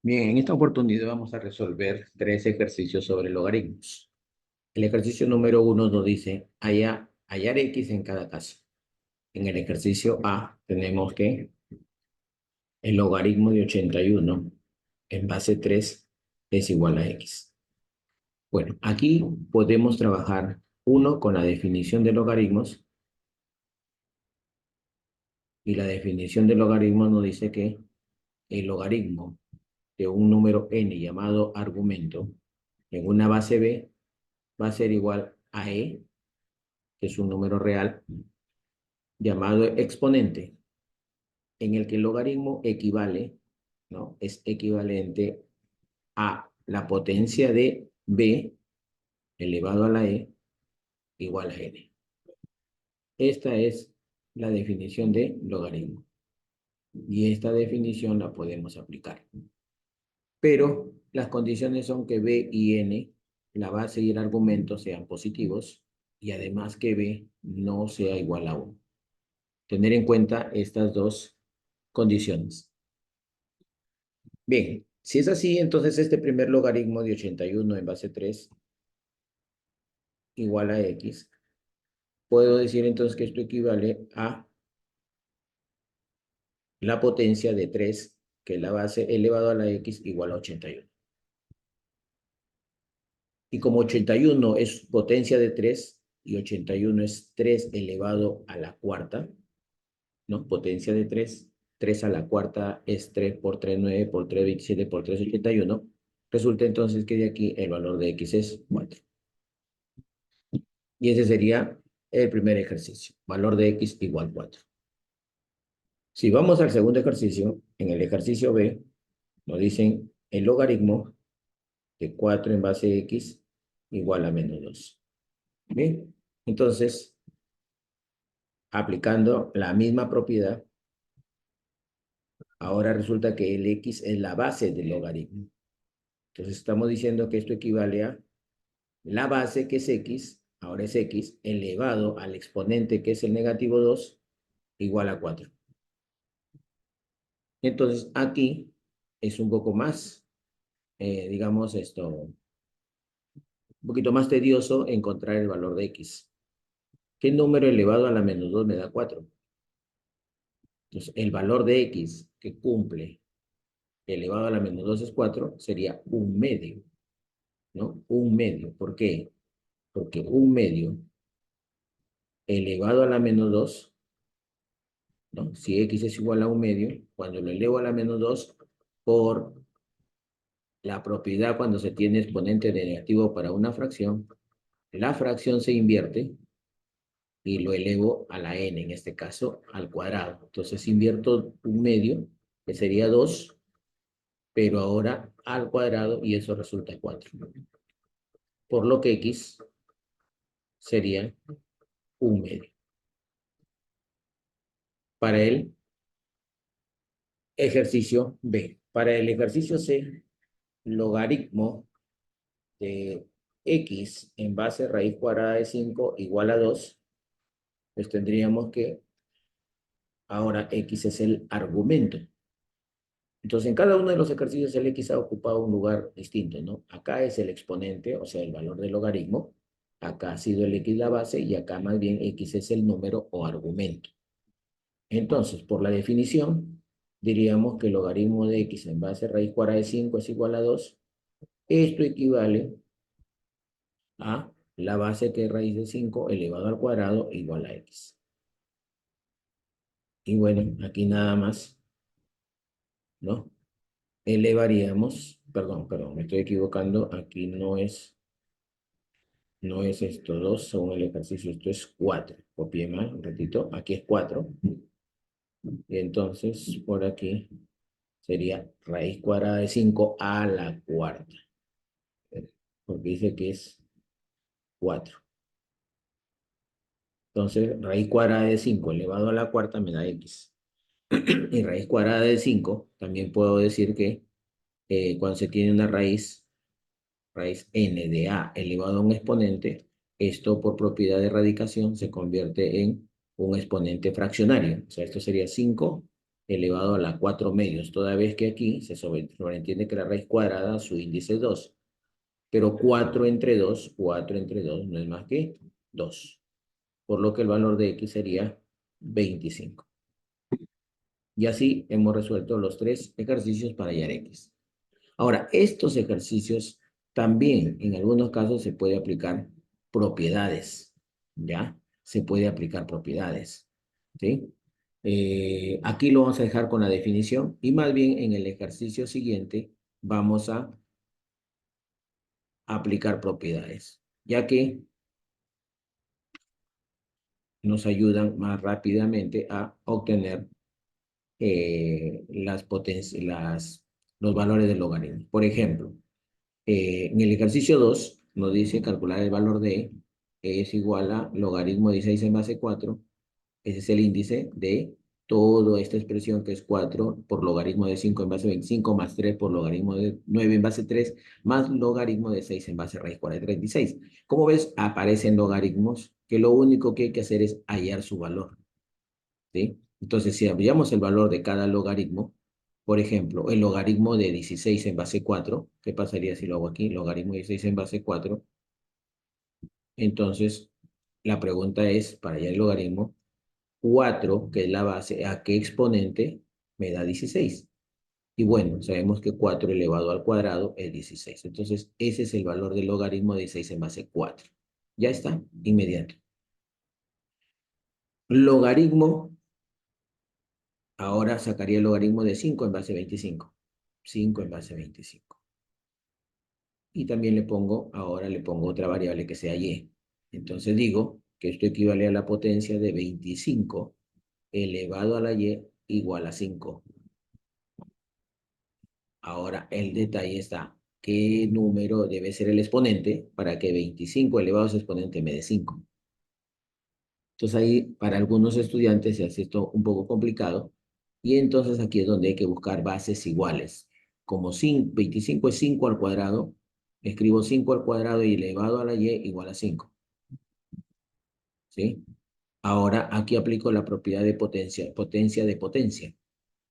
Bien, en esta oportunidad vamos a resolver tres ejercicios sobre logaritmos. El ejercicio número 1 nos dice hallar x en cada caso. En el ejercicio A tenemos que el logaritmo de 81 en base 3 es igual a x. Bueno, aquí podemos trabajar uno con la definición de logaritmos, y la definición de logaritmo nos dice que el logaritmo de un número n llamado argumento en una base b va a ser igual a e, que es un número real, llamado exponente, en el que el logaritmo equivale, ¿no? Es equivalente a la potencia de b elevado a la e igual a n. Esta es la definición de logaritmo. Y esta definición la podemos aplicar. Pero las condiciones son que b y n, la base y el argumento, sean positivos, y además que b no sea igual a 1. Tener en cuenta estas dos condiciones. Bien, si es así, entonces este primer logaritmo de 81 en base 3 igual a x. Puedo decir entonces que esto equivale a la potencia de 3, que es la base elevado a la x, igual a 81. Y como 81 es potencia de 3 y 81 es 3 elevado a la cuarta, ¿no? Potencia de 3, 3 a la cuarta es 3 por 3, 9 por 3, 27 por 3, 81. Resulta entonces que de aquí el valor de x es 4. Y ese sería el primer ejercicio. Valor de x igual 4. Si vamos al segundo ejercicio, en el ejercicio B, nos dicen el logaritmo de 4 en base x igual a menos 2. Bien, entonces, aplicando la misma propiedad, ahora resulta que el x es la base del logaritmo. Entonces estamos diciendo que esto equivale a la base, que es x, ahora es x, elevado al exponente, que es el negativo 2, igual a 4. Entonces aquí es un poco más, digamos un poquito más tedioso encontrar el valor de x. ¿Qué número elevado a la menos 2 me da 4? Entonces el valor de x que cumple elevado a la menos 2 es 4, sería un medio, ¿no? Un medio. ¿Por qué? Porque un medio elevado a la menos 2, ¿no? Si x es igual a un medio, cuando lo elevo a la menos 2, por la propiedad cuando se tiene exponente de negativo para una fracción, la fracción se invierte y lo elevo a la n, en este caso al cuadrado. Entonces invierto un medio, que sería 2, pero ahora al cuadrado, y eso resulta 4. Por lo que x sería un medio. Para el ejercicio B. Para el ejercicio C, logaritmo de x en base raíz cuadrada de 5 igual a 2, pues tendríamos que ahora x es el argumento. Entonces, en cada uno de los ejercicios el x ha ocupado un lugar distinto, ¿no? Acá es el exponente, o sea, el valor del logaritmo. Acá ha sido el x la base y acá más bien x es el número o argumento. Entonces, por la definición, diríamos que el logaritmo de x en base raíz cuadrada de 5 es igual a 2. Esto equivale a la base, que es raíz de 5 elevado al cuadrado, igual a x. Y bueno, aquí nada más, ¿no? Elevaríamos, perdón, me estoy equivocando, aquí no es esto 2 según el ejercicio, esto es 4. Copié mal, un ratito, aquí es 4. Y entonces, por aquí sería raíz cuadrada de 5 a la cuarta, porque dice que es 4. Entonces, raíz cuadrada de 5 elevado a la cuarta me da x. Y raíz cuadrada de 5, también puedo decir que cuando se tiene una raíz n de a elevado a un exponente, esto por propiedad de radicación se convierte en un exponente fraccionario. O sea, esto sería 5 elevado a la 4 medios, toda vez que aquí se sobreentiende que la raíz cuadrada, su índice es 2. Pero 4 entre 2 no es más que 2. Por lo que el valor de x sería 25. Y así hemos resuelto los 3 ejercicios para hallar x. Ahora, estos ejercicios también en algunos casos se puede aplicar propiedades, ¿ya? Se puede aplicar propiedades, ¿sí? Aquí lo vamos a dejar con la definición y más bien en el ejercicio siguiente vamos a aplicar propiedades, ya que nos ayudan más rápidamente a obtener los valores del logaritmo. Por ejemplo, en el ejercicio 2 nos dice calcular el valor de E es igual a logaritmo de 16 en base 4. Ese es el índice de toda esta expresión que es 4 por logaritmo de 5 en base 25 más 3 por logaritmo de 9 en base 3 más logaritmo de 6 en base raíz cuadrada de 36. Como ves, aparecen logaritmos que lo único que hay que hacer es hallar su valor, ¿sí? Entonces, si hallamos el valor de cada logaritmo, por ejemplo, el logaritmo de 16 en base 4, ¿qué pasaría si lo hago aquí? Logaritmo de 16 en base 4. Entonces, la pregunta es, para hallar el logaritmo, 4, que es la base, ¿a qué exponente me da 16? Y bueno, sabemos que 4 elevado al cuadrado es 16. Entonces, ese es el valor del logaritmo de 16 en base 4. Ya está, inmediato. Logaritmo, ahora sacaría el logaritmo de 5 en base 25. 5 en base 25. Y también ahora le pongo otra variable que sea y. Entonces digo que esto equivale a la potencia de 25 elevado a la y igual a 5. Ahora el detalle está, ¿qué número debe ser el exponente para que 25 elevado a su exponente me dé 5? Entonces ahí para algunos estudiantes se hace esto un poco complicado y entonces aquí es donde hay que buscar bases iguales. Como 25 es 5 al cuadrado, escribo 5 al cuadrado y elevado a la y igual a 5. ¿Sí? Ahora aquí aplico la propiedad de potencia, potencia de potencia.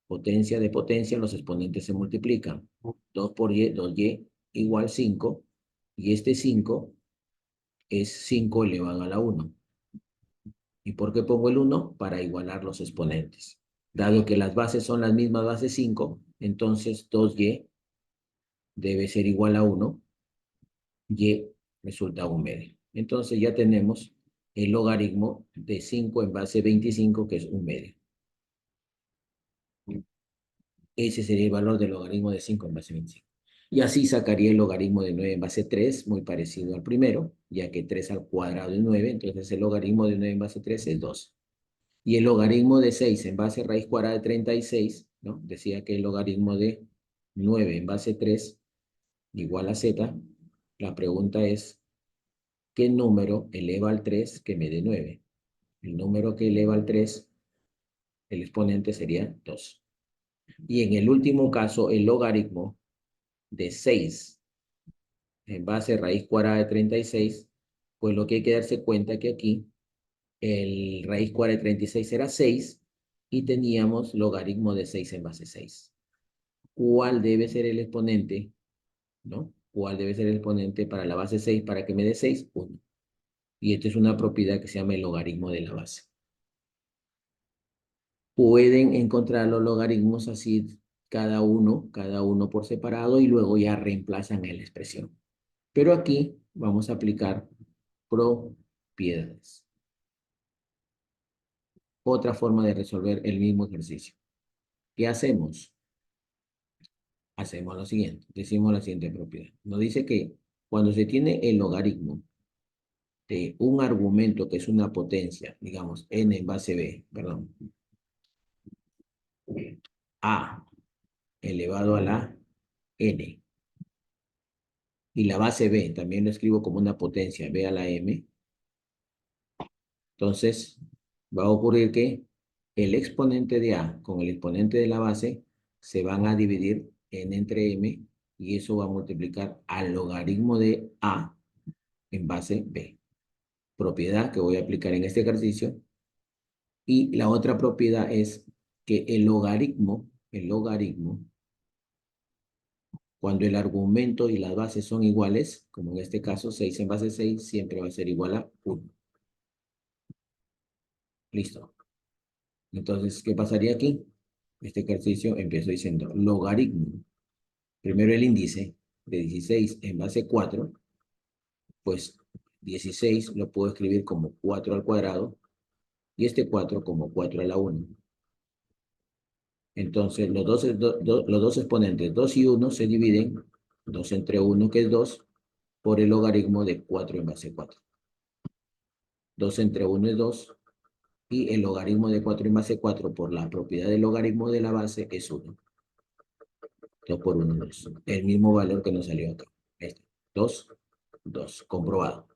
Potencia de potencia, los exponentes se multiplican. 2 por y, 2y igual 5. Y este 5 es 5 elevado a la 1. ¿Y por qué pongo el 1? Para igualar los exponentes. Dado que las bases son las mismas bases 5, entonces 2y debe ser igual a 1. Y resulta 1 medio. Entonces ya tenemos el logaritmo de 5 en base 25, que es 1 medio. Ese sería el valor del logaritmo de 5 en base 25. Y así sacaría el logaritmo de 9 en base 3, muy parecido al primero, ya que 3 al cuadrado es 9, entonces el logaritmo de 9 en base 3 es 2. Y el logaritmo de 6 en base raíz cuadrada de 36, ¿no? Decía que el logaritmo de 9 en base 3 igual a z. La pregunta es, ¿qué número eleva al 3 que me dé 9? El número que eleva al 3, el exponente sería 2. Y en el último caso, el logaritmo de 6 en base raíz cuadrada de 36, pues lo que hay que darse cuenta que aquí el raíz cuadrada de 36 era 6 y teníamos logaritmo de 6 en base 6. ¿Cuál debe ser el exponente? ¿No? ¿Cuál debe ser el exponente para la base 6 para que me dé 6? 1. Y esta es una propiedad que se llama el logaritmo de la base. Pueden encontrar los logaritmos así cada uno por separado y luego ya reemplazan en la expresión. Pero aquí vamos a aplicar propiedades. Otra forma de resolver el mismo ejercicio. ¿Qué hacemos? Hacemos lo siguiente. Decimos la siguiente propiedad. Nos dice que cuando se tiene el logaritmo de un argumento que es una potencia, digamos, n en base b, perdón, a elevado a la n, y la base b también lo escribo como una potencia b a la m, entonces va a ocurrir que el exponente de a con el exponente de la base se van a dividir n entre m y eso va a multiplicar al logaritmo de a en base b. Propiedad que voy a aplicar en este ejercicio. Y la otra propiedad es que el logaritmo, cuando el argumento y las bases son iguales, como en este caso 6 en base 6, siempre va a ser igual a 1. Listo. Entonces, ¿qué pasaría aquí? Este ejercicio empiezo diciendo logaritmo. Primero el índice de 16 en base 4, pues 16 lo puedo escribir como 4 al cuadrado y este 4 como 4 a la 1. Entonces, los dos exponentes 2 y 1 se dividen, 2 entre 1 que es 2, por el logaritmo de 4 en base 4. 2 entre 1 es 2, y el logaritmo de 4 en base 4 por la propiedad del logaritmo de la base es 1. 2 por 1, 2. El mismo valor que nos salió acá. Este. 2, 2. Comprobado.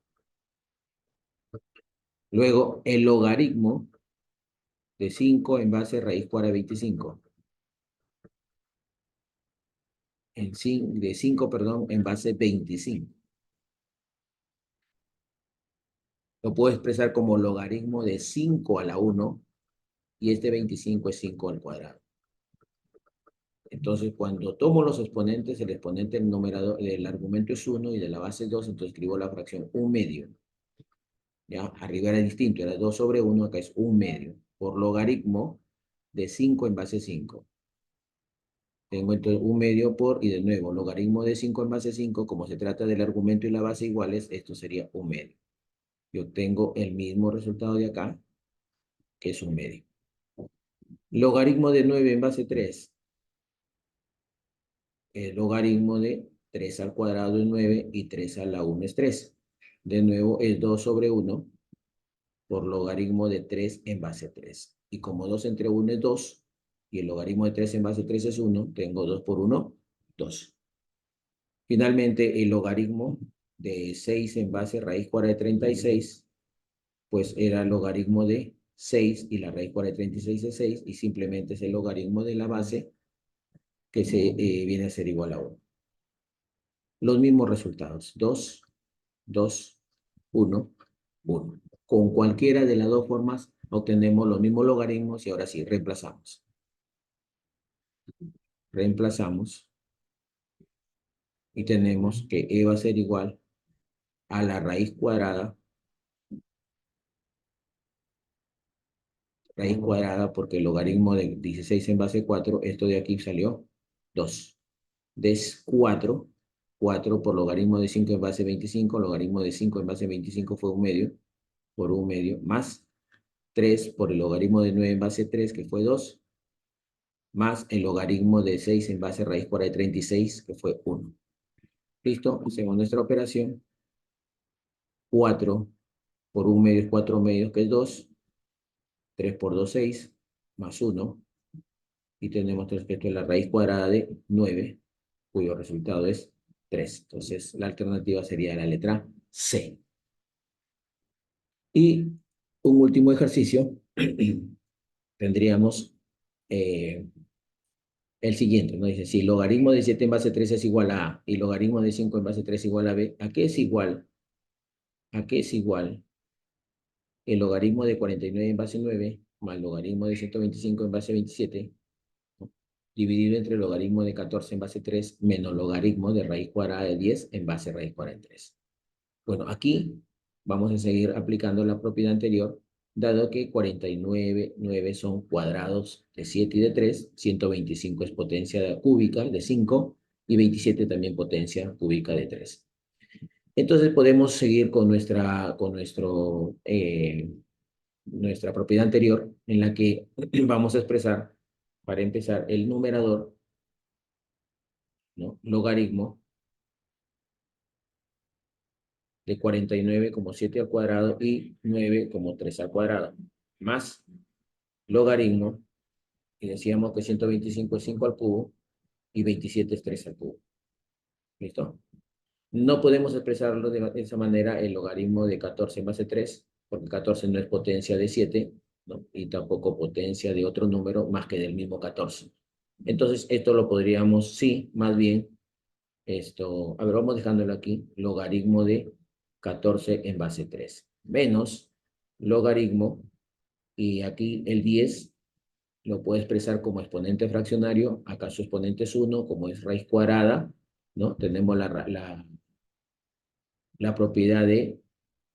Luego, el logaritmo de 5 en base raíz cuadrada de 25. De 5, perdón, en base 25. Lo puedo expresar como logaritmo de 5 a la 1 y este 25 es 5 al cuadrado. Entonces, cuando tomo los exponentes, el exponente del numerador, el argumento es 1 y de la base es 2, entonces escribo la fracción 1 medio. ¿Ya? Arriba era distinto, era 2 sobre 1, acá es 1 medio, por logaritmo de 5 en base 5. Tengo entonces 1 medio por, y de nuevo, logaritmo de 5 en base 5, como se trata del argumento y la base iguales, esto sería 1 medio. Yo tengo el mismo resultado de acá, que es 1 medio. Logaritmo de 9 en base 3. El logaritmo de 3 al cuadrado es 9 y 3 a la 1 es 3. De nuevo es 2 sobre 1 por logaritmo de 3 en base 3. Y como 2 entre 1 es 2, y el logaritmo de 3 en base 3 es 1, tengo 2 por 1, 2. Finalmente, el logaritmo de 6 en base raíz cuadrada de 36, pues era el logaritmo de 6 y la raíz cuadrada de 36 es 6, y simplemente es el logaritmo de la base que viene a ser igual a 1. Los mismos resultados, 2, 2, 1, 1. Con cualquiera de las dos formas obtenemos los mismos logaritmos y ahora sí, reemplazamos. Reemplazamos y tenemos que e va a ser igual a la raíz cuadrada porque el logaritmo de 16 en base 4, esto de aquí salió 2. Es 4, 4 por logaritmo de 5 en base 25, logaritmo de 5 en base 25 fue 1 medio, por 1 medio, más 3 por el logaritmo de 9 en base 3, que fue 2, más el logaritmo de 6 en base raíz cuadrada de 36, que fue 1. ¿Listo? Hacemos nuestra operación. 4 por 1 medio es 4 medios, que es 2. 3 por 2, 6, más 1. Y tenemos respecto a la raíz cuadrada de 9, cuyo resultado es 3. Entonces, la alternativa sería la letra C. Y un último ejercicio, tendríamos el siguiente, ¿no? Dice, si logaritmo de 7 en base 3 es igual a A y logaritmo de 5 en base 3 es igual a B, ¿a qué es igual? ¿A qué es igual el logaritmo de 49 en base 9 más logaritmo de 125 en base 27, ¿no? Dividido entre logaritmo de 14 en base 3 menos logaritmo de raíz cuadrada de 10 en base raíz cuadrada de 3? Bueno, aquí vamos a seguir aplicando la propiedad anterior, dado que 49, 9 son cuadrados de 7 y de 3, 125 es potencia cúbica de 5 y 27 también potencia cúbica de 3. Entonces podemos seguir con nuestra propiedad anterior, en la que vamos a expresar, para empezar, el numerador, ¿no? Logaritmo de 49 como 7 al cuadrado y 9 como 3 al cuadrado, más logaritmo, y decíamos que 125 es 5 al cubo y 27 es 3 al cubo. ¿Listo? No podemos expresarlo de esa manera el logaritmo de 14 en base 3, porque 14 no es potencia de 7, ¿no? Y tampoco potencia de otro número más que del mismo 14. Entonces, esto lo podríamos, sí, más bien, a ver, vamos dejándolo aquí, logaritmo de 14 en base 3, menos logaritmo, y aquí el 10 lo puedo expresar como exponente fraccionario. Acá su exponente es 1, como es raíz cuadrada, ¿no? Tenemos la propiedad de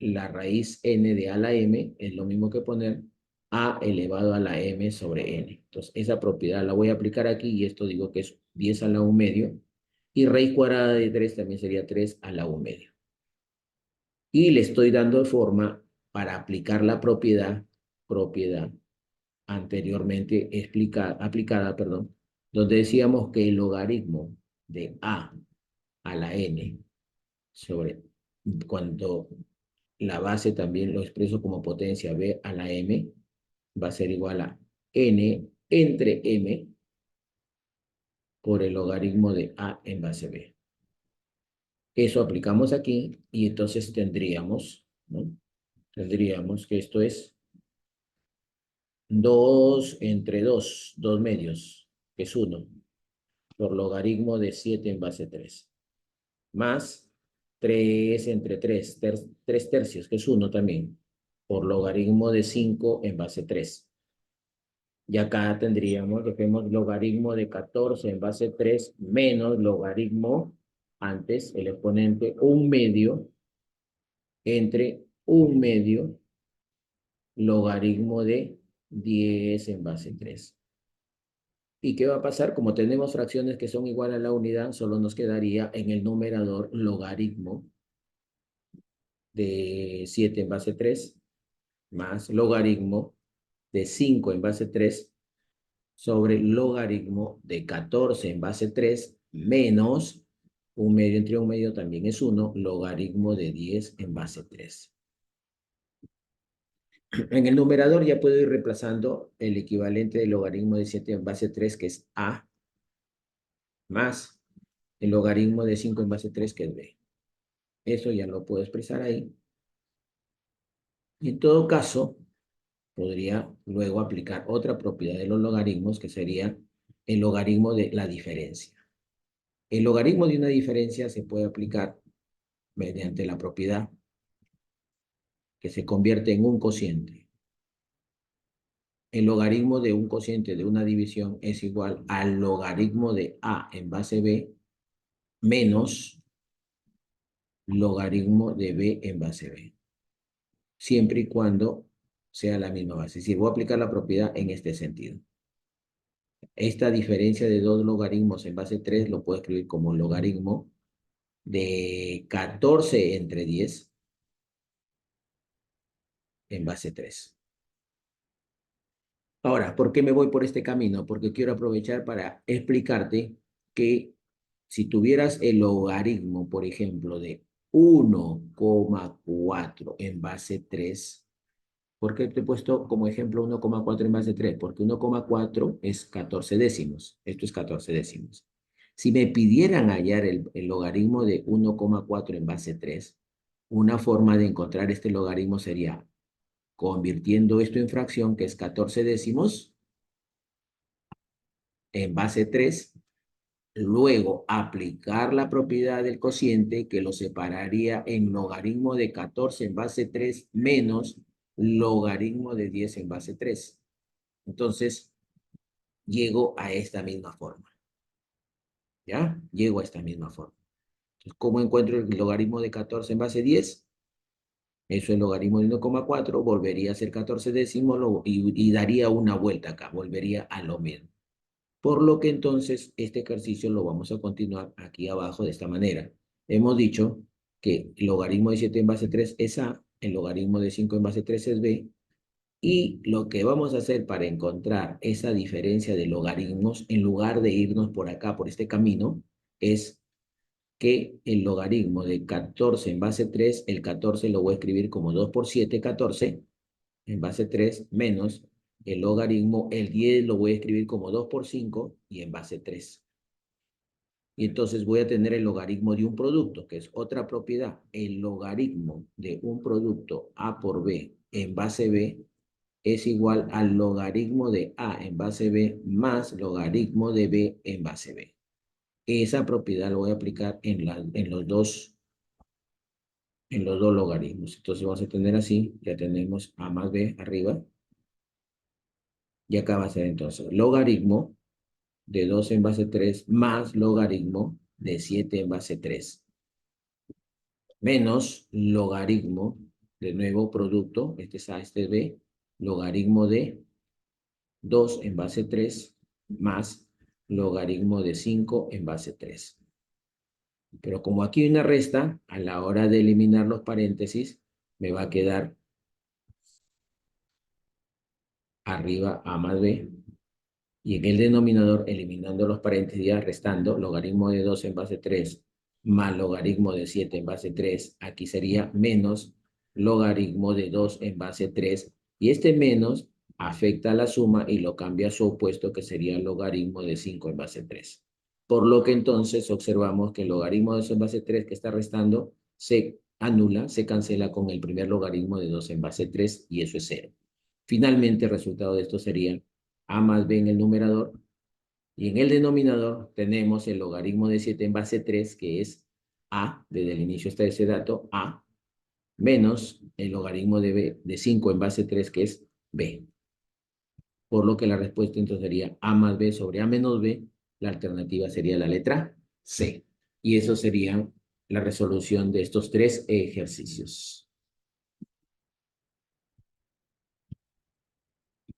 la raíz n de a a la m, es lo mismo que poner a elevado a la m sobre n. Entonces, esa propiedad la voy a aplicar aquí y esto digo que es 10 a la 1 medio. Y raíz cuadrada de 3 también sería 3 a la 1 medio. Y le estoy dando forma para aplicar la propiedad anteriormente aplicada, perdón, donde decíamos que el logaritmo de a la n sobre cuando la base también lo expreso como potencia b a la m va a ser igual a n entre m por el logaritmo de a en base b. Eso aplicamos aquí y entonces tendríamos, ¿no? Tendríamos que esto es 2 entre 2 medios, que es 1, por logaritmo de 7 en base 3, más 3 entre 3, 3 tercios, que es 1 también, por logaritmo de 5 en base 3. Y acá tendríamos, dejemos logaritmo de 14 en base 3 menos logaritmo, antes el exponente 1 medio, entre 1 medio logaritmo de 10 en base 3. ¿Y qué va a pasar? Como tenemos fracciones que son igual a la unidad, solo nos quedaría en el numerador logaritmo de 7 en base 3 más logaritmo de 5 en base 3 sobre logaritmo de 14 en base 3 menos 1 medio entre 1 medio también es 1, logaritmo de 10 en base 3. En el numerador ya puedo ir reemplazando el equivalente del logaritmo de 7 en base 3, que es a, más el logaritmo de 5 en base 3, que es b. Eso ya lo puedo expresar ahí. Y en todo caso, podría luego aplicar otra propiedad de los logaritmos, que sería el logaritmo de la diferencia. El logaritmo de una diferencia se puede aplicar mediante la propiedad que se convierte en un cociente. El logaritmo de un cociente de una división es igual al logaritmo de a en base b menos logaritmo de b en base b, siempre y cuando sea la misma base. Es decir, voy a aplicar la propiedad en este sentido. Esta diferencia de dos logaritmos en base 3 lo puedo escribir como logaritmo de 14 entre 10 en base 3. Ahora, ¿por qué me voy por este camino? Porque quiero aprovechar para explicarte que si tuvieras el logaritmo, por ejemplo, de 1,4 en base 3, ¿por qué te he puesto como ejemplo 1,4 en base 3? Porque 1,4 es 14 décimos. Esto es 14 décimos. Si me pidieran hallar el logaritmo de 1,4 en base 3, una forma de encontrar este logaritmo sería convirtiendo esto en fracción, que es 14 décimos, en base 3, luego aplicar la propiedad del cociente que lo separaría en logaritmo de 14 en base 3 menos logaritmo de 10 en base 3. Entonces, llego a esta misma forma. ¿Ya? Llego a esta misma forma. Entonces, ¿cómo encuentro el logaritmo de 14 en base 10? Eso es logaritmo de 1,4, volvería a ser 14 décimos y daría una vuelta acá, volvería a lo mismo. Por lo que entonces este ejercicio lo vamos a continuar aquí abajo de esta manera. Hemos dicho que el logaritmo de 7 en base 3 es A, el logaritmo de 5 en base 3 es B, y lo que vamos a hacer para encontrar esa diferencia de logaritmos, en lugar de irnos por acá, por este camino, es que el logaritmo de 14 en base 3, el 14 lo voy a escribir como 2 por 7, 14, en base 3, menos el logaritmo, el 10 lo voy a escribir como 2 por 5 y en base 3. Y entonces voy a tener el logaritmo de un producto, que es otra propiedad. El logaritmo de un producto A por B en base B es igual al logaritmo de A en base B más logaritmo de B en base B. Esa propiedad la voy a aplicar en los dos logaritmos. Entonces vamos a tener así, ya tenemos A más B arriba, Y acá va a ser entonces logaritmo de 2 en base 3 más logaritmo de 7 en base 3 menos logaritmo, de nuevo producto, este es A, este es B, logaritmo de 2 en base 3 más logaritmo de 5 en base 3. Pero como aquí hay una resta, a la hora de eliminar los paréntesis, me va a quedar arriba A más B. Y en el denominador, eliminando los paréntesis, ya restando, logaritmo de 2 en base 3 más logaritmo de 7 en base 3, aquí sería menos logaritmo de 2 en base 3. Y este menos afecta a la suma y lo cambia a su opuesto, que sería logaritmo de 5 en base 3. Por lo que entonces observamos que el logaritmo de 2 en base 3 que está restando se anula, se cancela con el primer logaritmo de 2 en base 3 y eso es 0. Finalmente, el resultado de esto sería A más B en el numerador, y en el denominador tenemos el logaritmo de 7 en base 3, que es A, desde el inicio está ese dato, A, menos el logaritmo de B de 5 en base 3, que es B. Por lo que la respuesta entonces sería A más B sobre A menos B, la alternativa sería la letra C. Y eso sería la resolución de estos tres ejercicios.